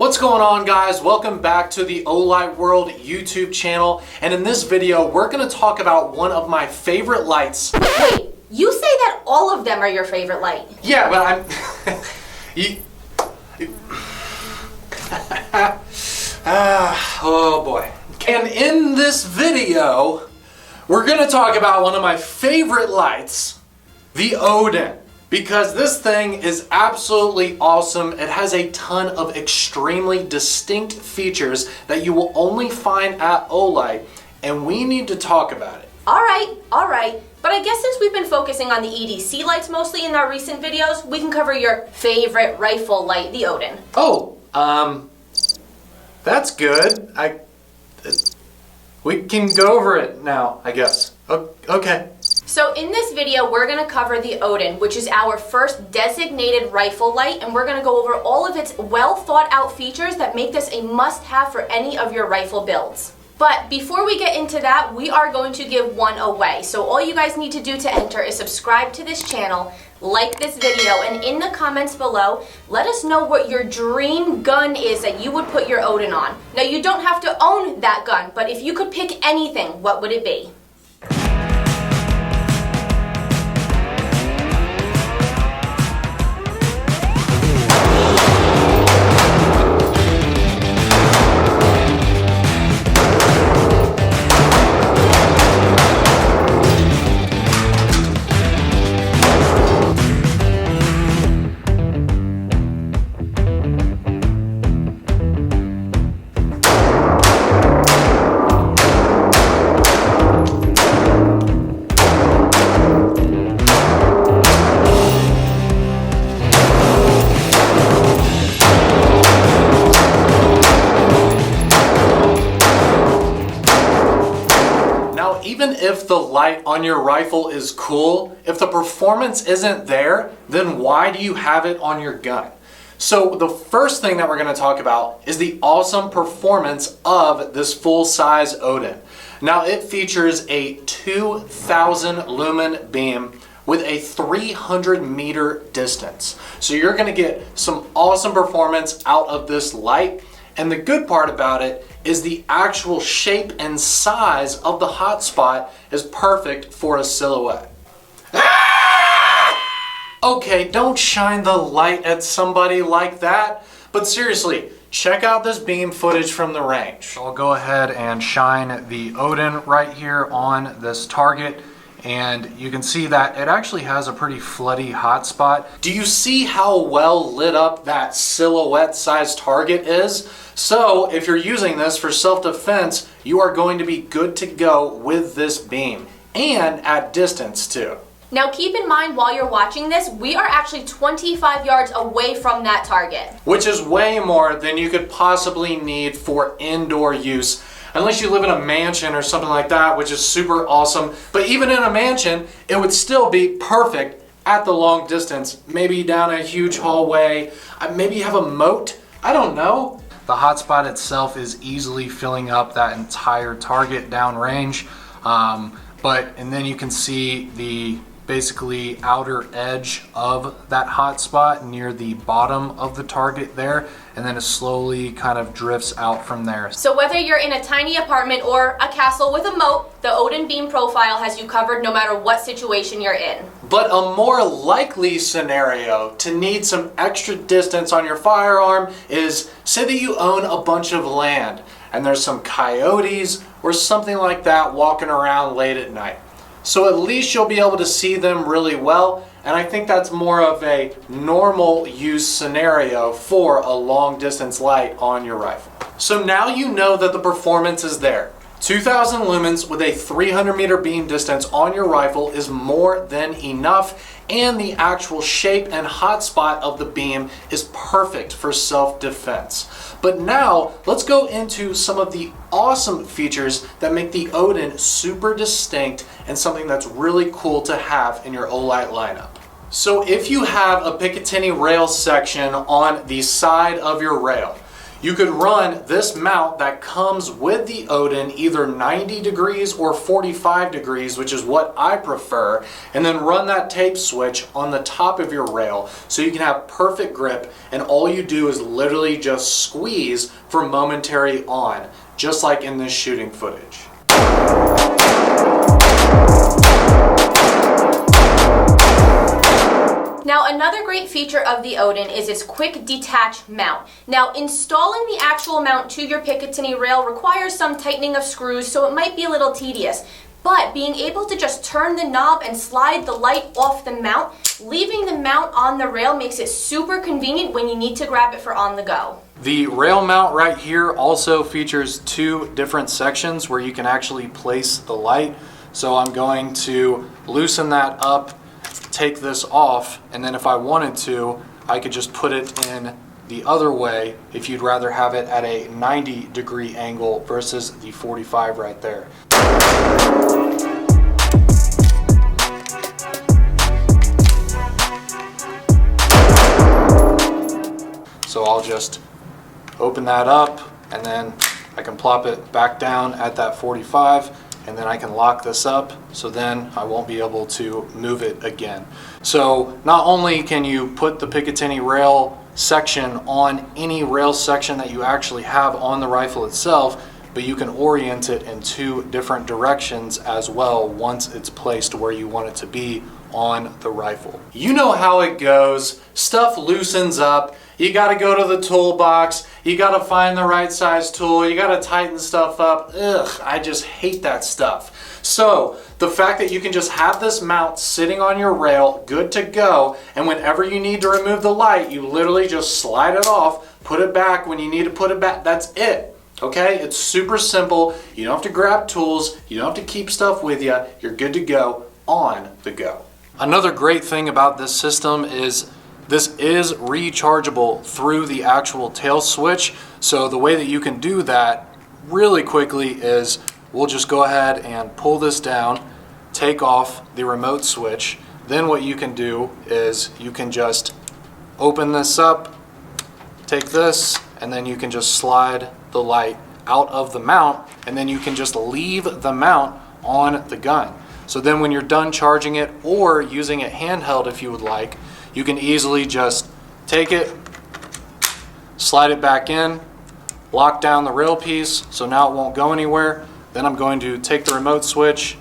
What's going on, guys? Welcome back to the Olight World YouTube channel, and in this video we're going to talk about one of my favorite lights. Wait, you say that all of them are your favorite light? Yeah, but oh boy. And in this video we're going to talk about one of my favorite lights, the Odin. Because this thing is absolutely awesome. It has a ton of extremely distinct features that you will only find at Olight, and we need to talk about it. All right. But I guess since we've been focusing on the EDC lights mostly in our recent videos, we can cover your favorite rifle light, the Odin. Oh, that's good. We can go over it now, I guess. Okay. So in this video, we're going to cover the Odin, which is our first designated rifle light, and we're going to go over all of its well thought out features that make this a must-have for any of your rifle builds. But before we get into that, we are going to give one away. So all you guys need to do to enter is subscribe to this channel, like this video, and in the comments below, let us know what your dream gun is that you would put your Odin on. Now, you don't have to own that gun, but if you could pick anything, what would it be? Even if the light on your rifle is cool, if the performance isn't there, then why do you have it on your gun? So the first thing that we're going to talk about is the awesome performance of this full-size Odin. Now, it features a 2,000 lumen beam with a 300 meter distance. So you're going to get some awesome performance out of this light. And the good part about it is the actual shape and size of the hotspot is perfect for a silhouette. Okay, don't shine the light at somebody like that. But seriously, check out this beam footage from the range. I'll go ahead and shine the Odin right here on this target. And you can see that it actually has a pretty floody hotspot. Do you see how well lit up that silhouette sized target is? So if you're using this for self-defense, you are going to be good to go with this beam, and at distance too. Now keep in mind while you're watching this, we are actually 25 yards away from that target. Which is way more than you could possibly need for indoor use. Unless you live in a mansion or something like that, which is super awesome. But even in a mansion, it would still be perfect at the long distance. Maybe down a huge hallway, maybe you have a moat, I don't know. The hotspot itself is easily filling up that entire target downrange. And then you can see the basically outer edge of that hotspot near the bottom of the target there, and then it slowly kind of drifts out from there. So whether you're in a tiny apartment or a castle with a moat, the Odin beam profile has you covered no matter what situation you're in. But a more likely scenario to need some extra distance on your firearm is, say that you own a bunch of land and there's some coyotes or something like that walking around late at night. So at least you'll be able to see them really well, and I think that's more of a normal use scenario for a long distance light on your rifle. So now you know that the performance is there. 2,000 lumens with a 300 meter beam distance on your rifle is more than enough, and the actual shape and hotspot of the beam is perfect for self-defense. But now let's go into some of the awesome features that make the Odin super distinct and something that's really cool to have in your Olight lineup. So if you have a Picatinny rail section on the side of your rail, You could run this mount that comes with the Odin either 90 degrees or 45 degrees, which is what I prefer, and then run that tape switch on the top of your rail so you can have perfect grip, and all you do is literally just squeeze for momentary on, just like in this shooting footage. Now, another great feature of the Odin is its quick detach mount. Now, installing the actual mount to your Picatinny rail requires some tightening of screws, so it might be a little tedious. But being able to just turn the knob and slide the light off the mount, leaving the mount on the rail makes it super convenient when you need to grab it for on the go. The rail mount right here also features two different sections where you can actually place the light. So I'm going to loosen that up, take this off, and then if I wanted to, I could just put it in the other way if you'd rather have it at a 90-degree angle versus the 45 right there. So I'll just open that up, and then I can plop it back down at that 45, and then I can lock this up, so then I won't be able to move it again. So not only can you put the Picatinny rail section on any rail section that you actually have on the rifle itself, but you can orient it in two different directions as well once it's placed where you want it to be on the rifle. You know how it goes. Stuff loosens up. You gotta go to the toolbox. You gotta find the right size tool. You gotta tighten stuff up. Ugh, I just hate that stuff. So the fact that you can just have this mount sitting on your rail, good to go, and whenever you need to remove the light, you literally just slide it off, put it back when you need to put it back. That's it. Okay, it's super simple. You don't have to grab tools. You don't have to keep stuff with you. You're good to go on the go. Another great thing about this system is this is rechargeable through the actual tail switch. So the way that you can do that really quickly is we'll just go ahead and pull this down, take off the remote switch. Then what you can do is you can just open this up, take this, and then you can just slide the light out of the mount, and then you can just leave the mount on the gun. So then when you're done charging it or using it handheld if you would like, you can easily just take it, slide it back in, lock down the rail piece so now it won't go anywhere. Then I'm going to take the remote switch,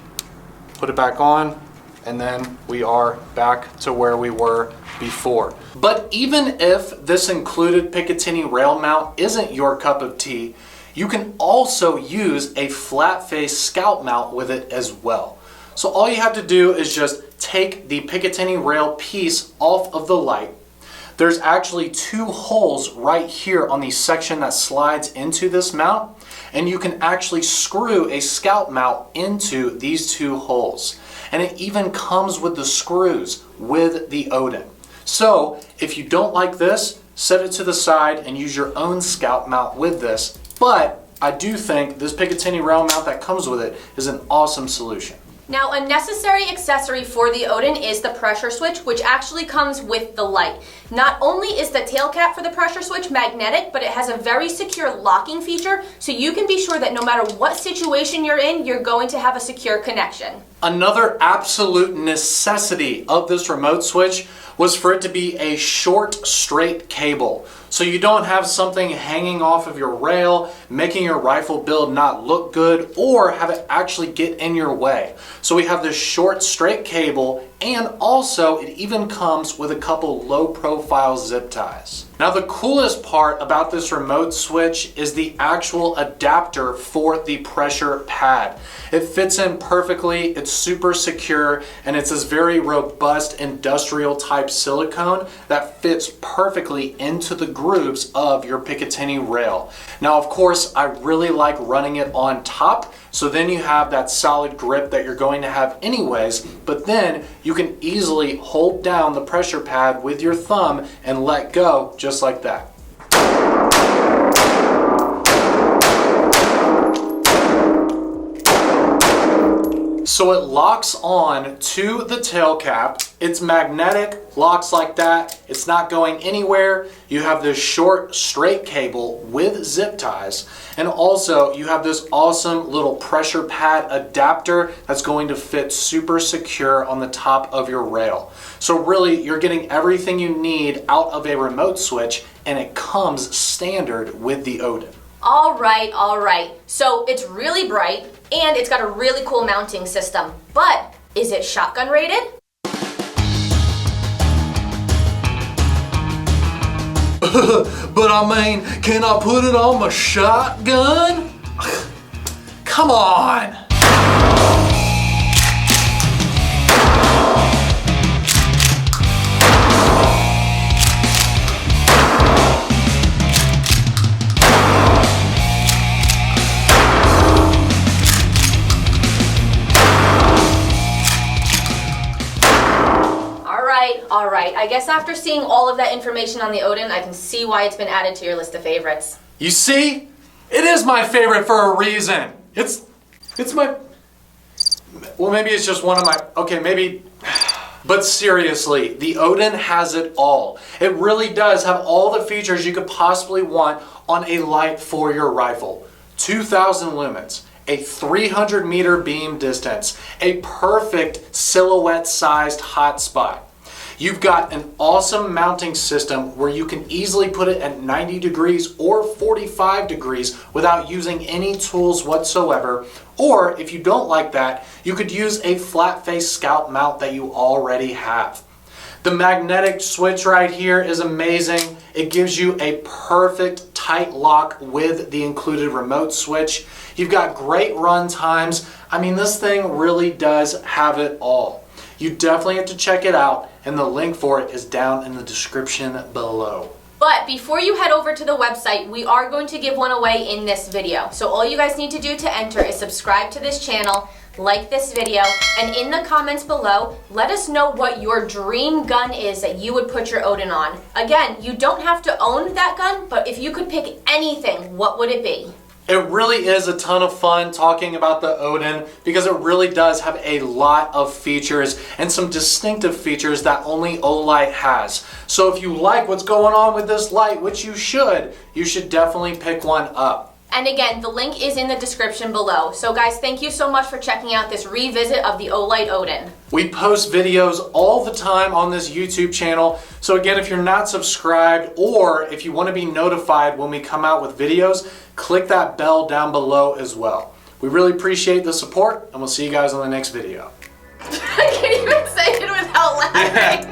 put it back on, and then we are back to where we were before. But even if this included Picatinny rail mount isn't your cup of tea, you can also use a flat face scout mount with it as well. So all you have to do is just take the Picatinny rail piece off of the light. There's actually two holes right here on the section that slides into this mount, and you can actually screw a scout mount into these two holes. And it even comes with the screws with the Odin. So if you don't like this, set it to the side and use your own scout mount with this. But I do think this Picatinny rail mount that comes with it is an awesome solution. Now, a necessary accessory for the Odin is the pressure switch, which actually comes with the light. Not only is the tail cap for the pressure switch magnetic, but it has a very secure locking feature, so you can be sure that no matter what situation you're in, you're going to have a secure connection. Another absolute necessity of this remote switch was for it to be a short, straight cable. So you don't have something hanging off of your rail, making your rifle build not look good, or have it actually get in your way. So we have this short, straight cable, and also it even comes with a couple low-profile zip ties. Now the coolest part about this remote switch is the actual adapter for the pressure pad. It fits in perfectly, it's super secure, and it's this very robust industrial type silicone that fits perfectly into the grooves of your Picatinny rail. Now of course I really like running it on top, so then you have that solid grip that you're going to have anyways, but then you can easily hold down the pressure pad with your thumb and let go just like that. So it locks on to the tail cap, It's magnetic, locks like that. It's not going anywhere. You have this short, straight cable with zip ties. And also, you have this awesome little pressure pad adapter that's going to fit super secure on the top of your rail. So really, you're getting everything you need out of a remote switch, and it comes standard with the Odin. All right. So it's really bright, and it's got a really cool mounting system. But is it shotgun rated? But I mean, can I put it on my shotgun? Come on! All right. I guess after seeing all of that information on the Odin, I can see why it's been added to your list of favorites. You see? It is my favorite for a reason. It's my... Well, maybe it's just one of my... Okay, maybe... But seriously, the Odin has it all. It really does have all the features you could possibly want on a light for your rifle. 2,000 lumens, a 300 meter beam distance, a perfect silhouette-sized hotspot. You've got an awesome mounting system where you can easily put it at 90 degrees or 45 degrees without using any tools whatsoever. Or if you don't like that, you could use a flat face scout mount that you already have. The magnetic switch right here is amazing. It gives you a perfect tight lock with the included remote switch. You've got great run times. I mean, this thing really does have it all. You definitely have to check it out, and the link for it is down in the description below. But before you head over to the website, we are going to give one away in this video. So all you guys need to do to enter is subscribe to this channel, like this video, and in the comments below, let us know what your dream gun is that you would put your Odin on. Again, you don't have to own that gun, but if you could pick anything, what would it be? It really is a ton of fun talking about the Odin because it really does have a lot of features and some distinctive features that only Olight has. So if you like what's going on with this light, which you should definitely pick one up. And again, the link is in the description below. So guys, thank you so much for checking out this revisit of the Olight Odin. We post videos all the time on this YouTube channel. So again, if you're not subscribed or if you want to be notified when we come out with videos, click that bell down below as well. We really appreciate the support, and we'll see you guys on the next video. I can't even say it without laughing.